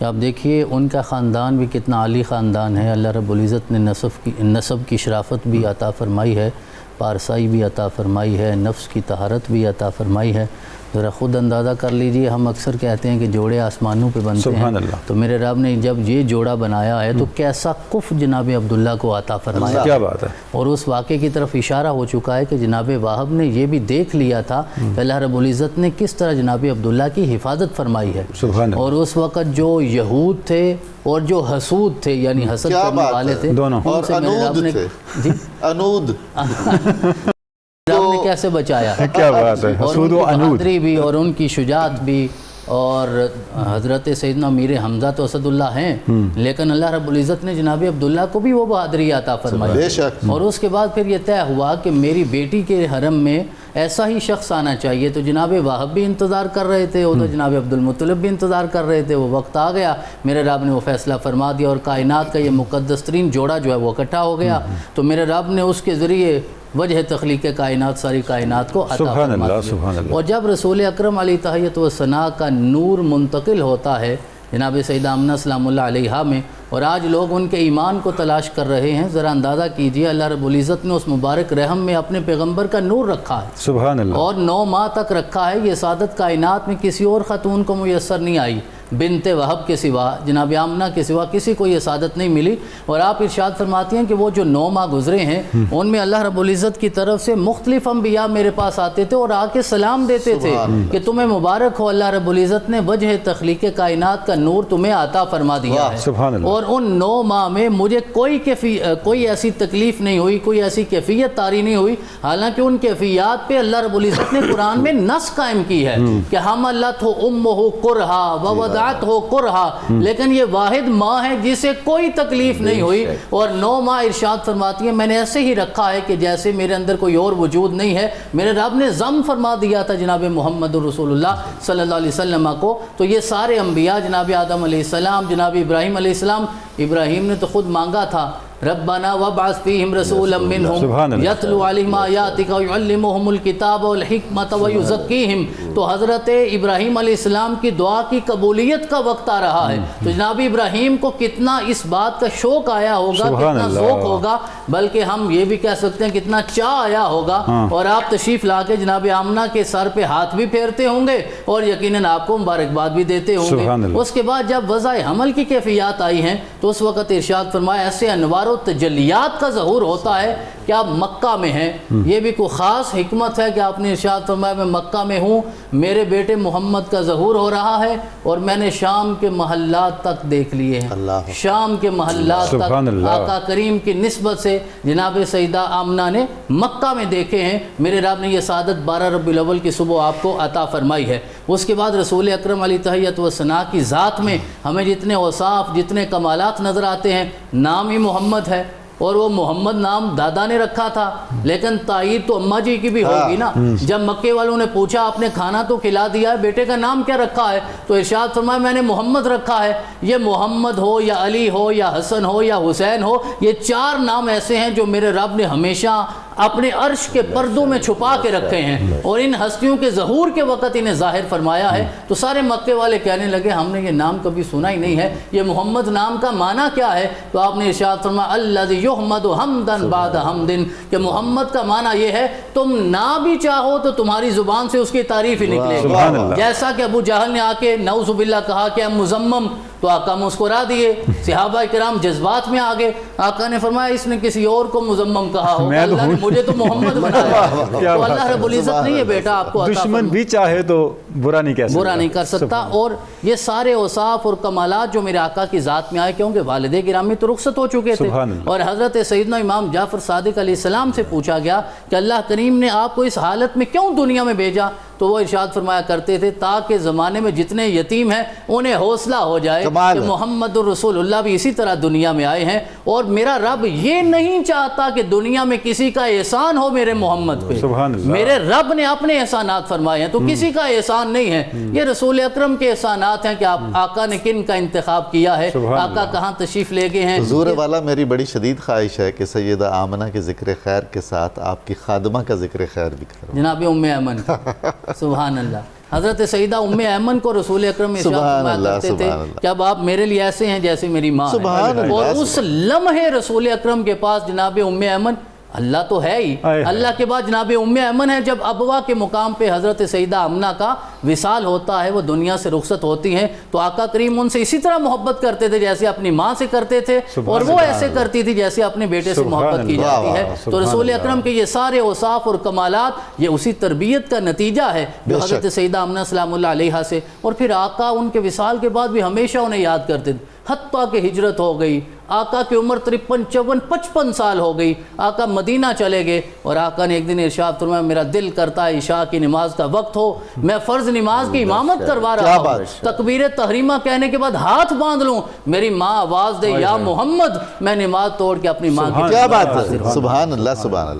کہ آپ دیکھیے ان کا خاندان بھی کتنا عالی خاندان ہے. اللہ رب العزت نے نسب کی شرافت بھی عطا فرمائی ہے، پارسائی بھی عطا فرمائی ہے، نفس کی طہارت بھی عطا فرمائی ہے. ذرا خود اندازہ کر لیجئے، ہم اکثر کہتے ہیں کہ جوڑے آسمانوں پہ بنتے سبحان ہیں، اللہ. تو میرے رب نے جب یہ جوڑا بنایا ہے تو کیسا کف جناب عبداللہ کو عطا فرمایا. کیا بات ہے. اور اس واقعے کی طرف اشارہ ہو چکا ہے کہ جناب واہب نے یہ بھی دیکھ لیا تھا کہ اللہ رب العزت نے کس طرح جناب عبداللہ کی حفاظت فرمائی ہے. سبحان اللہ. اور اس وقت جو یہود تھے اور جو حسود تھے، یعنی حسد کرنے والے تھے، دونوں، ان سے میرے رب نے انود رب نے کیسے بچایا. کیا بات ہے. اور حسود ان و کی انود. بہادری بھی اور ان کی شجاعت بھی. اور حضرت سیدنا امیر حمزہ تو اسد اللہ ہیں، لیکن اللہ رب العزت نے جناب عبداللہ کو بھی وہ بہادری عطا فرمائی. بے شک. اور اس کے بعد پھر یہ طے ہوا کہ میری بیٹی کے حرم میں ایسا ہی شخص آنا چاہیے. تو جناب واہب بھی انتظار کر رہے تھے، ادھر جناب عبد المطلب بھی انتظار کر رہے تھے. وہ وقت آ گیا، میرے رب نے وہ فیصلہ فرما دیا اور کائنات کا یہ مقدس ترین جوڑا جو ہے وہ اکٹھا ہو گیا. تو میرے رب نے اس کے ذریعے وجہ تخلیق کائنات، ساری کائنات کو عطا سبحان فرما اللہ. دیا. سبحان اللہ. اور جب رسول اکرم علیہ تحیت و ثنا کا نور منتقل ہوتا ہے جناب سیدہ آمنہ سلام اللہ علیہا میں، اور آج لوگ ان کے ایمان کو تلاش کر رہے ہیں، ذرا اندازہ کیجئے اللہ رب العزت نے اس مبارک رحم میں اپنے پیغمبر کا نور رکھا ہے. سبحان اللہ. اور 9 ماہ تک رکھا ہے. یہ سعادت کائنات میں کسی اور خاتون کو میسر نہیں آئی، بنت وہب کے سوا، جناب آمنہ کے سوا کسی کو یہ سعادت نہیں ملی. اور آپ ارشاد فرماتی ہیں کہ وہ جو 9 ماہ گزرے ہیں ان میں اللہ رب العزت کی طرف سے مختلف انبیاء میرے پاس آتے تھے اور آ کے سلام دیتے تھے کہ تمہیں مبارک ہو، اللہ رب العزت نے وجہ تخلیق کائنات کا نور تمہیں عطا فرما دیا ہے. سبحان اللہ. اور ان 9 ماہ میں مجھے کوئی ایسی تکلیف نہیں ہوئی، کوئی ایسی کیفیت طاری نہیں ہوئی. حالانکہ ان کیفیات پہ اللہ رب العزت نے قرآن میں نص قائم کی ہے کہ حملت ہو امہ کرہا ووضعت ہو کرہا، لیکن یہ واحد ماں ہے جسے کوئی تکلیف نہیں ہوئی. اور 9 ماہ ارشاد فرماتی ہے میں نے ایسے ہی رکھا ہے کہ جیسے میرے اندر کوئی اور وجود نہیں ہے. میرے رب نے ضم فرما دیا تھا جناب محمد رسول اللہ صلی اللہ علیہ وسلم کو. تو یہ سارے انبیاء، جناب آدم علیہ السلام، جناب ابراہیم علیہ السلام، ابراہیم نے تو خود مانگا تھا ربنا وابعث فیہم رسولا منہم یتلو علیہم آیاتک ویعلمہم الکتاب والحکمت ویزکیہم. تو حضرت ابراہیم علیہ السلام کی دعا کی قبولیت کا وقت آ رہا ہے. تو جناب ابراہیم کو کتنا اس بات کا شوق آیا ہوگا، کتنا ذوق ہوگا، بلکہ ہم یہ بھی کہہ سکتے ہیں کتنا چاہ آیا ہوگا. اور آپ تشریف لا کے جناب آمنہ کے سر پہ ہاتھ بھی پھیرتے ہوں گے اور یقیناً آپ کو مبارکباد بھی دیتے ہوں گے. اس کے بعد جب وضع حمل کی کیفیات آئی ہیں تو اس وقت ارشاد فرمایا ایسے انوار و تجلیات کا ظہور ہوتا ہے کہ آپ مکہ میں ہیں. یہ بھی کوئی خاص حکمت ہے کہ آپ نے ارشاد فرمایا میں مکہ میں ہوں، میرے بیٹے محمد کا ظہور ہو رہا ہے اور میں نے شام کے محلات تک دیکھ لیے ہیں. شام کے محلات تک آقا کریم کی نسبت سے جناب سیدہ آمنہ نے مکہ میں دیکھے ہیں. میرے رب نے یہ سعادت 12 ربیع الاول کی صبح آپ کو عطا فرمائی ہے. اس کے بعد رسول اکرم علیہ تحیت و ثنا کی ذات میں ہمیں جتنے اوصاف، جتنے کمالات نظر آتے ہیں، نام ہی محمد ہے. اور وہ محمد نام دادا نے رکھا تھا، لیکن تائید تو اماں جی کی بھی ہوگی نا. جب مکے والوں نے پوچھا آپ نے کھانا تو کھلا دیا ہے، بیٹے کا نام کیا رکھا ہے؟ تو ارشاد فرمایا میں نے محمد رکھا ہے. یہ محمد ہو یا علی ہو یا حسن ہو یا حسین ہو، یہ 4 نام ایسے ہیں جو میرے رب نے ہمیشہ اپنے عرش کے پردوں میں چھپا کے رکھے ہیں اور ان ہستیوں کے ظہور کے وقت انہیں ظاہر فرمایا ہے. تو سارے مکے والے کہنے لگے ہم نے یہ نام کبھی سنا ہی نہیں ہے، یہ محمد نام کا معنی کیا ہے؟ تو آپ نے ارشاد فرمایا الذی یحمد حمدا بعد حمد، کہ محمد کا معنی یہ ہے تم نہ بھی چاہو تو تمہاری زبان سے اس کی تعریف ہی نکلے گی. جیسا کہ ابو جہل نے آ کے نعوذ باللہ کہا کہ ہم مزمم، تو آقا مسکرا دیے. صحابہ کرام جذبات میں آ گئے. آقا نے فرمایا اس نے کسی اور کو مزمم کہا ہو، اللہ نے مجھے تو محمد بنایا. تو اللہ رب العزت نے یہ بیٹا آپ کو دشمن بھی چاہے تو برا نہیں کر سکتا. اور یہ سارے اوصاف اور کمالات جو میرے آقا کی ذات میں آئے کیونکہ والد گرامی تو رخصت ہو چکے تھے. اور حضرت سیدنا امام جعفر صادق علیہ السلام سے پوچھا گیا کہ اللہ کریم نے آپ کو اس حالت میں کیوں دنیا میں بھیجا؟ تو وہ ارشاد فرمایا کرتے تھے تاکہ زمانے میں جتنے یتیم ہیں انہیں حوصلہ ہو جائے کہ محمد رسول اللہ بھی اسی طرح دنیا میں آئے ہیں. اور میرا رب یہ نہیں چاہتا کہ دنیا میں کسی کا احسان ہو میرے محمد پہ. میرے رب نے اپنے احسانات فرمائے ہیں تو کسی کا احسان احسان نہیں ہے، یہ رسول اکرم کے احسانات ہیں کہ آپ آقا نے کن کا انتخاب کیا ہے، آقا کہاں تشریف لے گئے ہیں۔ حضور والا میری بڑی شدید خواہش ہے کہ سیدہ آمنہ کے ذکر خیر کے ساتھ آپ کی خادمہ کا ذکر خیر بھی کرو۔ جناب ام ایمن، سبحان اللہ، حضرت سیدہ ام ایمن کو رسول اکرم ارشاد فرمایا کرتے تھے کہ اب آپ میرے لیے ایسے ہیں جیسے میری ماں ہے، اور اس لمحے رسول اکرم کے پاس جناب ام ایمن، اللہ تو ہے ہی، اللہ کے بعد جناب ام ایمن ہے۔ جب ابوا کے مقام پہ حضرت سیدہ آمنہ کا وصال ہوتا ہے، وہ دنیا سے رخصت ہوتی ہیں، تو آقا کریم ان سے اسی طرح محبت کرتے تھے جیسے اپنی ماں سے کرتے تھے، اور وہ ایسے کرتی تھی جیسے اپنے بیٹے سے محبت کی جاتی ہے۔ تو رسول اکرم کے یہ سارے اوصاف اور کمالات یہ اسی تربیت کا نتیجہ ہے جو حضرت سیدہ آمنہ سلام اللہ علیہا سے، اور پھر آقا ان کے وصال کے بعد بھی ہمیشہ انہیں یاد کرتے تھے، حتیٰ کہ ہجرت ہو گئی، آقا کی عمر 53 54 55 سال ہو گئی، آقا مدینہ چلے گئے، اور آقا نے ایک دن ارشاد فرمایا میرا دل کرتا ہے عشاء کی نماز کا وقت ہو، میں فرض نماز کی امامت کروا رہا ہوں، تکبیر تحریمہ کہنے کے بعد ہاتھ باندھ لوں، میری ماں آواز دے یا محمد، میں نماز توڑ کے اپنی ماں کی کیا بات ہے، سبحان اللہ سبحان اللہ۔